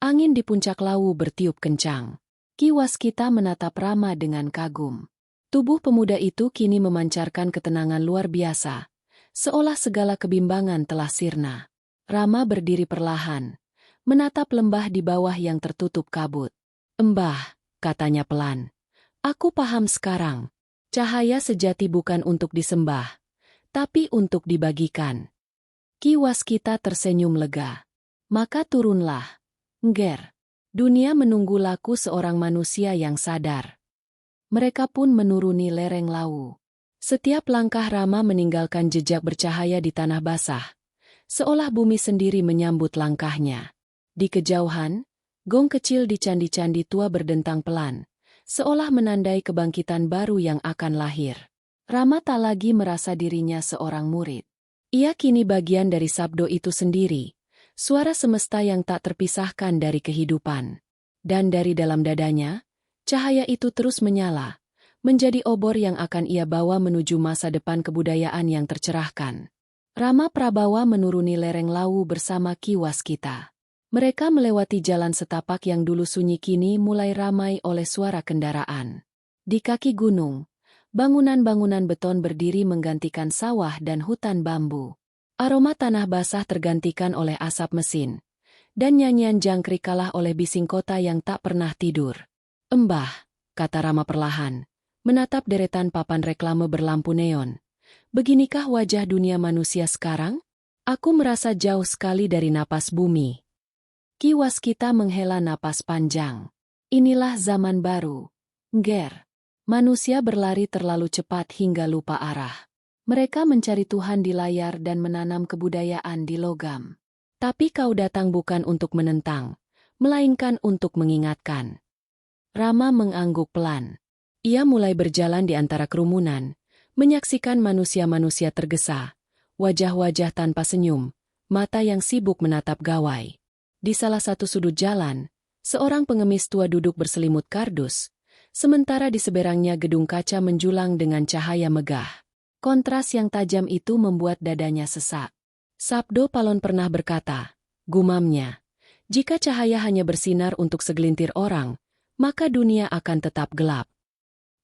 [SPEAKER 1] angin di puncak Lawu bertiup kencang. Ki Waskita menatap Rama dengan kagum. Tubuh pemuda itu kini memancarkan ketenangan luar biasa, seolah segala kebimbangan telah sirna. Rama berdiri perlahan, menatap lembah di bawah yang tertutup kabut. "Embah," katanya pelan, "aku paham sekarang. Cahaya sejati bukan untuk disembah, tapi untuk dibagikan." Ki Waskita tersenyum lega. "Maka turunlah, Ngger. Dunia menunggu laku seorang manusia yang sadar." Mereka pun menuruni lereng Lawu. Setiap langkah Rama meninggalkan jejak bercahaya di tanah basah, seolah bumi sendiri menyambut langkahnya. Di kejauhan, gong kecil di candi-candi tua berdentang pelan, seolah menandai kebangkitan baru yang akan lahir. Rama tak lagi merasa dirinya seorang murid. Ia kini bagian dari sabdo itu sendiri, suara semesta yang tak terpisahkan dari kehidupan. Dan dari dalam dadanya, cahaya itu terus menyala, menjadi obor yang akan ia bawa menuju masa depan kebudayaan yang tercerahkan. Rama Prabawa menuruni lereng Lawu bersama Ki Waskita. Mereka melewati jalan setapak yang dulu sunyi kini mulai ramai oleh suara kendaraan. Di kaki gunung, bangunan-bangunan beton berdiri menggantikan sawah dan hutan bambu. Aroma tanah basah tergantikan oleh asap mesin, dan nyanyian jangkrik kalah oleh bising kota yang tak pernah tidur. "Embah," kata Rama perlahan, menatap deretan papan reklame berlampu neon. "Beginikah wajah dunia manusia sekarang? Aku merasa jauh sekali dari napas bumi." Ki Waskita menghela napas panjang. "Inilah zaman baru, Ngger. Manusia berlari terlalu cepat hingga lupa arah. Mereka mencari Tuhan di layar dan menanam kebudayaan di logam. Tapi kau datang bukan untuk menentang, melainkan untuk mengingatkan." Rama mengangguk pelan. Ia mulai berjalan di antara kerumunan, menyaksikan manusia-manusia tergesa, wajah-wajah tanpa senyum, mata yang sibuk menatap gawai. Di salah satu sudut jalan, seorang pengemis tua duduk berselimut kardus, sementara di seberangnya gedung kaca menjulang dengan cahaya megah. Kontras yang tajam itu membuat dadanya sesak. Sabdo Palon pernah berkata, gumamnya, jika cahaya hanya bersinar untuk segelintir orang, maka dunia akan tetap gelap.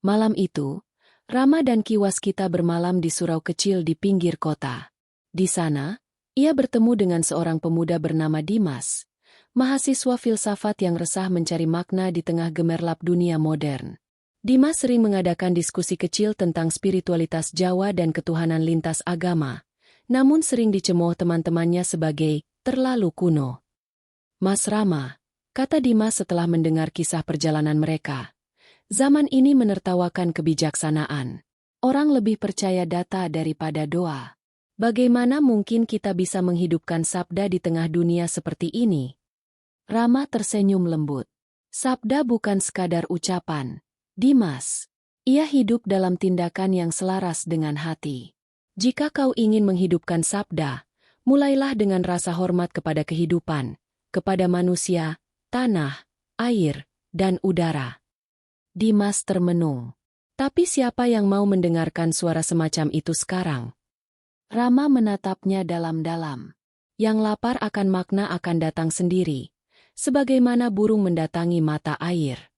[SPEAKER 1] Malam itu, Rama dan Ki Waskita bermalam di surau kecil di pinggir kota. Di sana, ia bertemu dengan seorang pemuda bernama Dimas, mahasiswa filsafat yang resah mencari makna di tengah gemerlap dunia modern. Dimas sering mengadakan diskusi kecil tentang spiritualitas Jawa dan ketuhanan lintas agama, namun sering dicemooh teman-temannya sebagai terlalu kuno. Mas Rama, kata Dimas setelah mendengar kisah perjalanan mereka, zaman ini menertawakan kebijaksanaan. Orang lebih percaya data daripada doa. Bagaimana mungkin kita bisa menghidupkan sabda di tengah dunia seperti ini? Rama tersenyum lembut. Sabda bukan sekadar ucapan, Dimas. Ia hidup dalam tindakan yang selaras dengan hati. Jika kau ingin menghidupkan sabda, mulailah dengan rasa hormat kepada kehidupan, kepada manusia, tanah, air, dan udara. Dimas termenung. Tapi siapa yang mau mendengarkan suara semacam itu sekarang? Rama menatapnya dalam-dalam. Yang lapar akan makna akan datang sendiri, sebagaimana burung mendatangi mata air.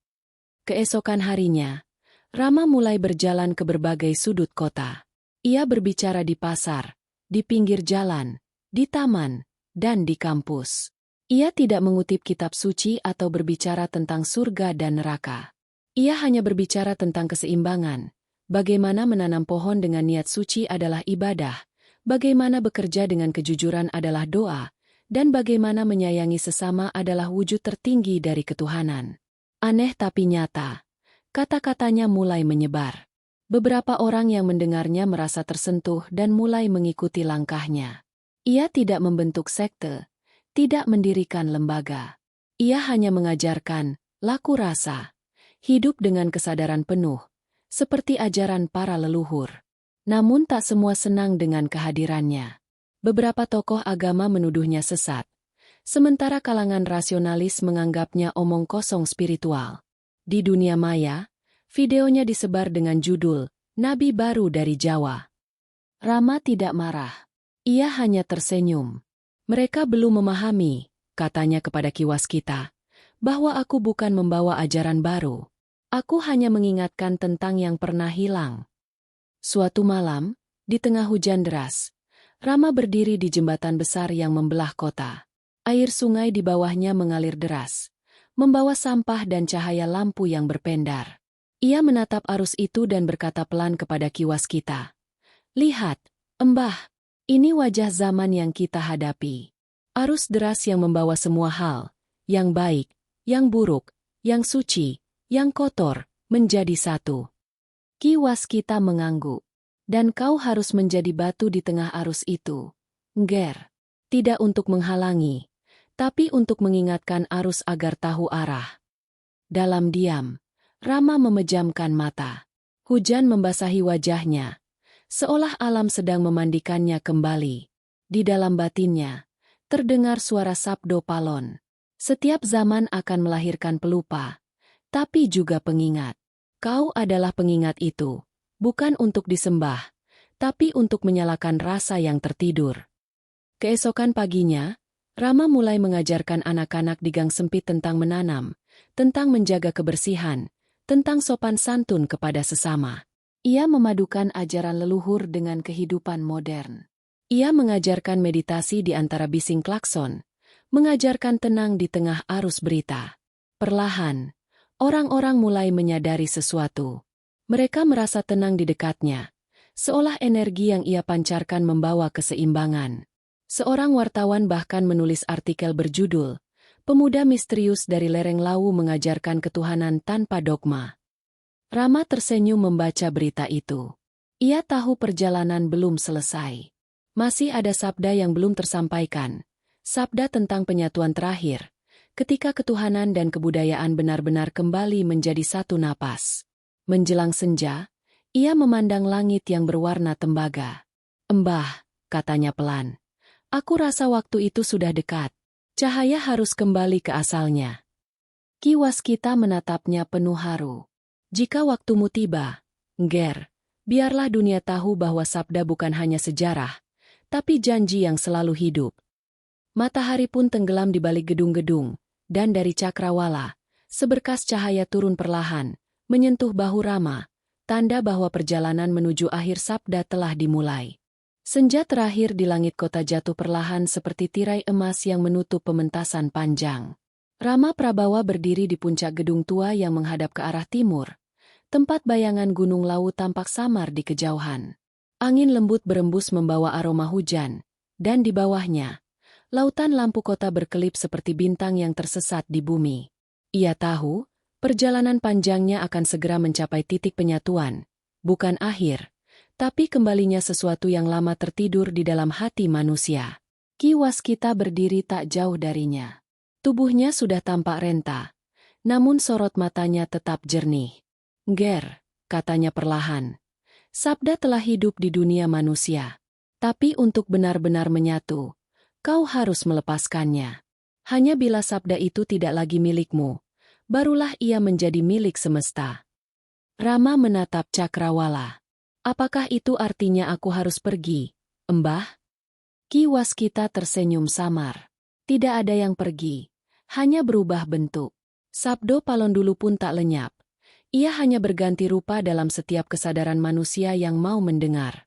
[SPEAKER 1] Keesokan harinya, Rama mulai berjalan ke berbagai sudut kota. Ia berbicara di pasar, di pinggir jalan, di taman, dan di kampus. Ia tidak mengutip kitab suci atau berbicara tentang surga dan neraka. Ia hanya berbicara tentang keseimbangan, bagaimana menanam pohon dengan niat suci adalah ibadah, bagaimana bekerja dengan kejujuran adalah doa, dan bagaimana menyayangi sesama adalah wujud tertinggi dari ketuhanan. Aneh tapi nyata, kata-katanya mulai menyebar. Beberapa orang yang mendengarnya merasa tersentuh dan mulai mengikuti langkahnya. Ia tidak membentuk sekte, tidak mendirikan lembaga. Ia hanya mengajarkan laku rasa, hidup dengan kesadaran penuh, seperti ajaran para leluhur. Namun tak semua senang dengan kehadirannya. Beberapa tokoh agama menuduhnya sesat, sementara kalangan rasionalis menganggapnya omong kosong spiritual. Di dunia maya, videonya disebar dengan judul Nabi Baru dari Jawa. Rama tidak marah. Ia hanya tersenyum. Mereka belum memahami, katanya kepada Ki Waskita, bahwa aku bukan membawa ajaran baru. Aku hanya mengingatkan tentang yang pernah hilang. Suatu malam, di tengah hujan deras, Rama berdiri di jembatan besar yang membelah kota. Air sungai di bawahnya mengalir deras, membawa sampah dan cahaya lampu yang berpendar. Ia menatap arus itu dan berkata pelan kepada Ki Waskita, "Lihat, Embah, ini wajah zaman yang kita hadapi. Arus deras yang membawa semua hal, yang baik, yang buruk, yang suci, yang kotor, menjadi satu." Ki Waskita mengangguk. "Dan kau harus menjadi batu di tengah arus itu, Ngger. Tidak untuk menghalangi, tapi untuk mengingatkan arus agar tahu arah." Dalam diam, Rama memejamkan mata. Hujan membasahi wajahnya, seolah alam sedang memandikannya kembali. Di dalam batinnya, terdengar suara Sabdo Palon. Setiap zaman akan melahirkan pelupa, tapi juga pengingat. Kau adalah pengingat itu, bukan untuk disembah, tapi untuk menyalakan rasa yang tertidur. Keesokan paginya, Rama mulai mengajarkan anak-anak di gang sempit tentang menanam, tentang menjaga kebersihan, tentang sopan santun kepada sesama. Ia memadukan ajaran leluhur dengan kehidupan modern. Ia mengajarkan meditasi di antara bising klakson, mengajarkan tenang di tengah arus berita. Perlahan, orang-orang mulai menyadari sesuatu. Mereka merasa tenang di dekatnya, seolah energi yang ia pancarkan membawa keseimbangan. Seorang wartawan bahkan menulis artikel berjudul, "Pemuda Misterius dari Lereng Lawu Mengajarkan Ketuhanan Tanpa Dogma." Rama tersenyum membaca berita itu. Ia tahu perjalanan belum selesai. Masih ada sabda yang belum tersampaikan, sabda tentang penyatuan terakhir, ketika ketuhanan dan kebudayaan benar-benar kembali menjadi satu napas. Menjelang senja, Ia memandang langit yang berwarna tembaga. "Embah," katanya pelan. "Aku rasa waktu itu sudah dekat. Cahaya harus kembali ke asalnya." Ki Waskita menatapnya penuh haru. "Jika waktumu tiba, Nger, biarlah dunia tahu bahwa sabda bukan hanya sejarah, tapi janji yang selalu hidup." Matahari pun tenggelam di balik gedung-gedung, dan dari cakrawala, seberkas cahaya turun perlahan, menyentuh bahu Rama, tanda bahwa perjalanan menuju akhir sabda telah dimulai. Senja terakhir di langit kota jatuh perlahan seperti tirai emas yang menutup pementasan panjang. Rama Prabawa berdiri di puncak gedung tua yang menghadap ke arah timur, tempat bayangan Gunung Lawu tampak samar di kejauhan. Angin lembut berembus membawa aroma hujan, dan di bawahnya, lautan lampu kota berkelip seperti bintang yang tersesat di bumi. Ia tahu, perjalanan panjangnya akan segera mencapai titik penyatuan, bukan akhir, tapi kembalinya sesuatu yang lama tertidur di dalam hati manusia. Ki Waskita berdiri tak jauh darinya. Tubuhnya sudah tampak renta, namun sorot matanya tetap jernih. "Nger," katanya perlahan, "sabda telah hidup di dunia manusia. Tapi untuk benar-benar menyatu, kau harus melepaskannya. Hanya bila sabda itu tidak lagi milikmu, barulah ia menjadi milik semesta." Rama menatap cakrawala. "Apakah itu artinya aku harus pergi, Embah?" Ki Waskita tersenyum samar. "Tidak ada yang pergi, hanya berubah bentuk." Sabdo Palondulu pun tak lenyap. Ia hanya berganti rupa dalam setiap kesadaran manusia yang mau mendengar.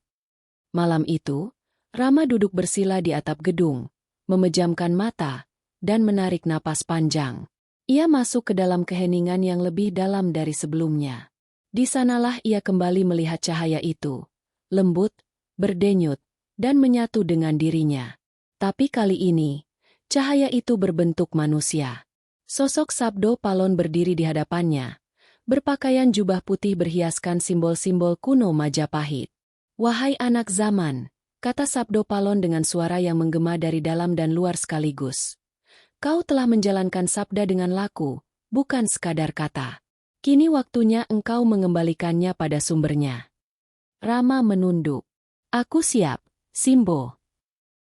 [SPEAKER 1] Malam itu, Rama duduk bersila di atap gedung, memejamkan mata, dan menarik napas panjang. Ia masuk ke dalam keheningan yang lebih dalam dari sebelumnya. Di sanalah ia kembali melihat cahaya itu, lembut, berdenyut, dan menyatu dengan dirinya. Tapi kali ini, cahaya itu berbentuk manusia. Sosok Sabdo Palon berdiri di hadapannya, berpakaian jubah putih berhiaskan simbol-simbol kuno Majapahit. "Wahai anak zaman," kata Sabdo Palon dengan suara yang menggema dari dalam dan luar sekaligus. "Kau telah menjalankan sabda dengan laku, bukan sekadar kata. Kini waktunya engkau mengembalikannya pada sumbernya." Rama menunduk. "Aku siap, Simbo."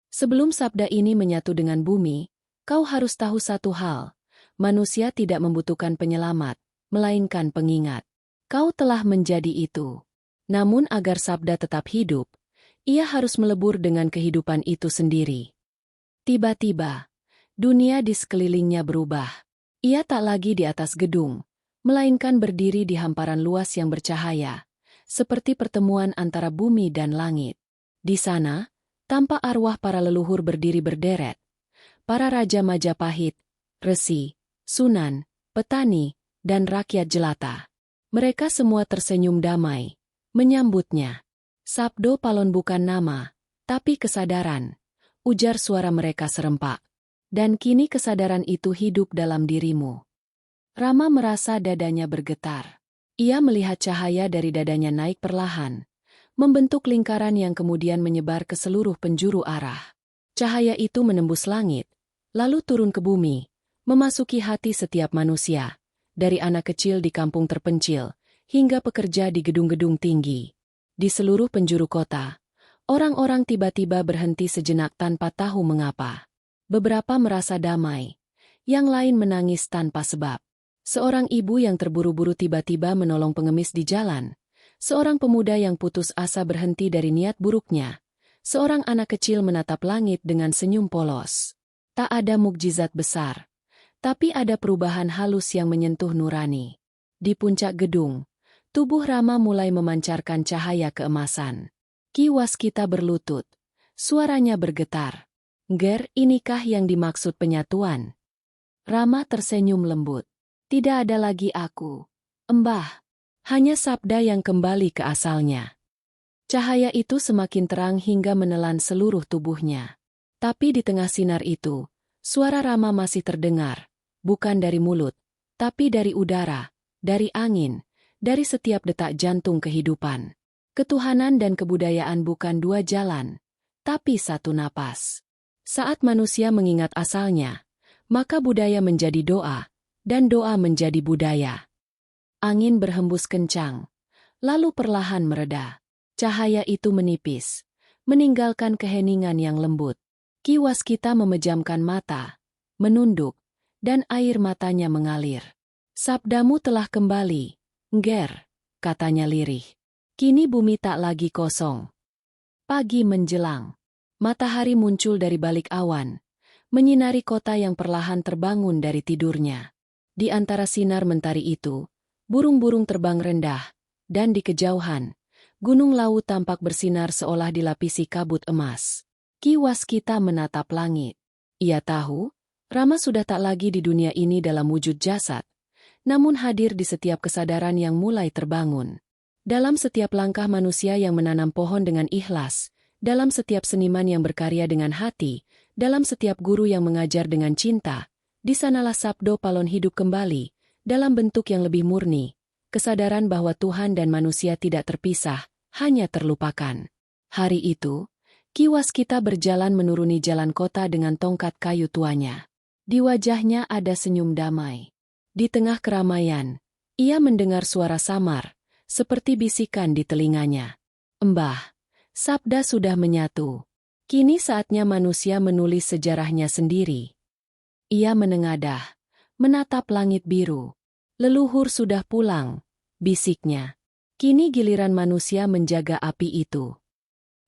[SPEAKER 1] "Sebelum sabda ini menyatu dengan bumi, kau harus tahu satu hal. Manusia tidak membutuhkan penyelamat, melainkan pengingat. Kau telah menjadi itu. Namun agar sabda tetap hidup, ia harus melebur dengan kehidupan itu sendiri." Tiba-tiba, dunia di sekelilingnya berubah. Ia tak lagi di atas gedung, melainkan berdiri di hamparan luas yang bercahaya, seperti pertemuan antara bumi dan langit. Di sana, tampak arwah para leluhur berdiri berderet. Para raja Majapahit, resi, sunan, petani, dan rakyat jelata. Mereka semua tersenyum damai, menyambutnya. "Sabdo Palon bukan nama, tapi kesadaran," ujar suara mereka serempak. "Dan kini kesadaran itu hidup dalam dirimu." Rama merasa dadanya bergetar. Ia melihat cahaya dari dadanya naik perlahan, membentuk lingkaran yang kemudian menyebar ke seluruh penjuru arah. Cahaya itu menembus langit, lalu turun ke bumi, memasuki hati setiap manusia, dari anak kecil di kampung terpencil, hingga pekerja di gedung-gedung tinggi. Di seluruh penjuru kota, orang-orang tiba-tiba berhenti sejenak tanpa tahu mengapa. Beberapa merasa damai, yang lain menangis tanpa sebab. Seorang ibu yang terburu-buru tiba-tiba menolong pengemis di jalan. Seorang pemuda yang putus asa berhenti dari niat buruknya. Seorang anak kecil menatap langit dengan senyum polos. Tak ada mukjizat besar, tapi ada perubahan halus yang menyentuh nurani. Di puncak gedung, tubuh Rama mulai memancarkan cahaya keemasan. Ki Waskita berlutut. Suaranya bergetar. "Nger, inikah yang dimaksud penyatuan?" Rama tersenyum lembut. "Tidak ada lagi aku, Embah. Hanya sabda yang kembali ke asalnya." Cahaya itu semakin terang hingga menelan seluruh tubuhnya. Tapi di tengah sinar itu, suara Rama masih terdengar, bukan dari mulut, tapi dari udara, dari angin, dari setiap detak jantung kehidupan. Ketuhanan dan kebudayaan bukan dua jalan, tapi satu napas. Saat manusia mengingat asalnya, maka budaya menjadi doa, dan doa menjadi budaya. Angin berhembus kencang, lalu perlahan mereda. Cahaya itu menipis, meninggalkan keheningan yang lembut. Ki Waskita memejamkan mata, menunduk, dan air matanya mengalir. "Sabdamu telah kembali, Ngger," katanya lirih. "Kini bumi tak lagi kosong." Pagi menjelang. Matahari muncul dari balik awan, menyinari kota yang perlahan terbangun dari tidurnya. Di antara sinar mentari itu, burung-burung terbang rendah, dan di kejauhan, Gunung Lawu tampak bersinar seolah dilapisi kabut emas. Ki Waskita menatap langit. Ia tahu, Rama sudah tak lagi di dunia ini dalam wujud jasad, namun hadir di setiap kesadaran yang mulai terbangun. Dalam setiap langkah manusia yang menanam pohon dengan ikhlas, dalam setiap seniman yang berkarya dengan hati, dalam setiap guru yang mengajar dengan cinta, di sanalah Sabdo Palon hidup kembali, dalam bentuk yang lebih murni, kesadaran bahwa Tuhan dan manusia tidak terpisah, hanya terlupakan. Hari itu, Ki Waskita berjalan menuruni jalan kota dengan tongkat kayu tuanya. Di wajahnya ada senyum damai. Di tengah keramaian, ia mendengar suara samar, seperti bisikan di telinganya. "Mbah, sabda sudah menyatu. Kini saatnya manusia menulis sejarahnya sendiri." Ia menengadah, menatap langit biru. "Leluhur sudah pulang," bisiknya. "Kini giliran manusia menjaga api itu."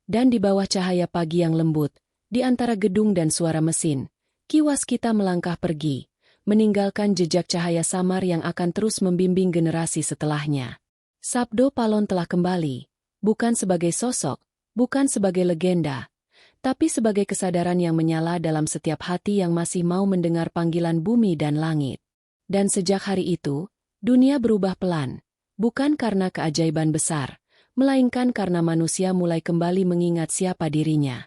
[SPEAKER 1] Dan di bawah cahaya pagi yang lembut, di antara gedung dan suara mesin, Ki Waskita melangkah pergi, meninggalkan jejak cahaya samar yang akan terus membimbing generasi setelahnya. Sabdo Palon telah kembali, bukan sebagai sosok, bukan sebagai legenda, tapi sebagai kesadaran yang menyala dalam setiap hati yang masih mau mendengar panggilan bumi dan langit. Dan sejak hari itu, dunia berubah pelan, bukan karena keajaiban besar, melainkan karena manusia mulai kembali mengingat siapa dirinya.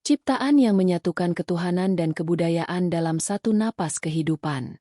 [SPEAKER 1] Ciptaan yang menyatukan ketuhanan dan kebudayaan dalam satu napas kehidupan.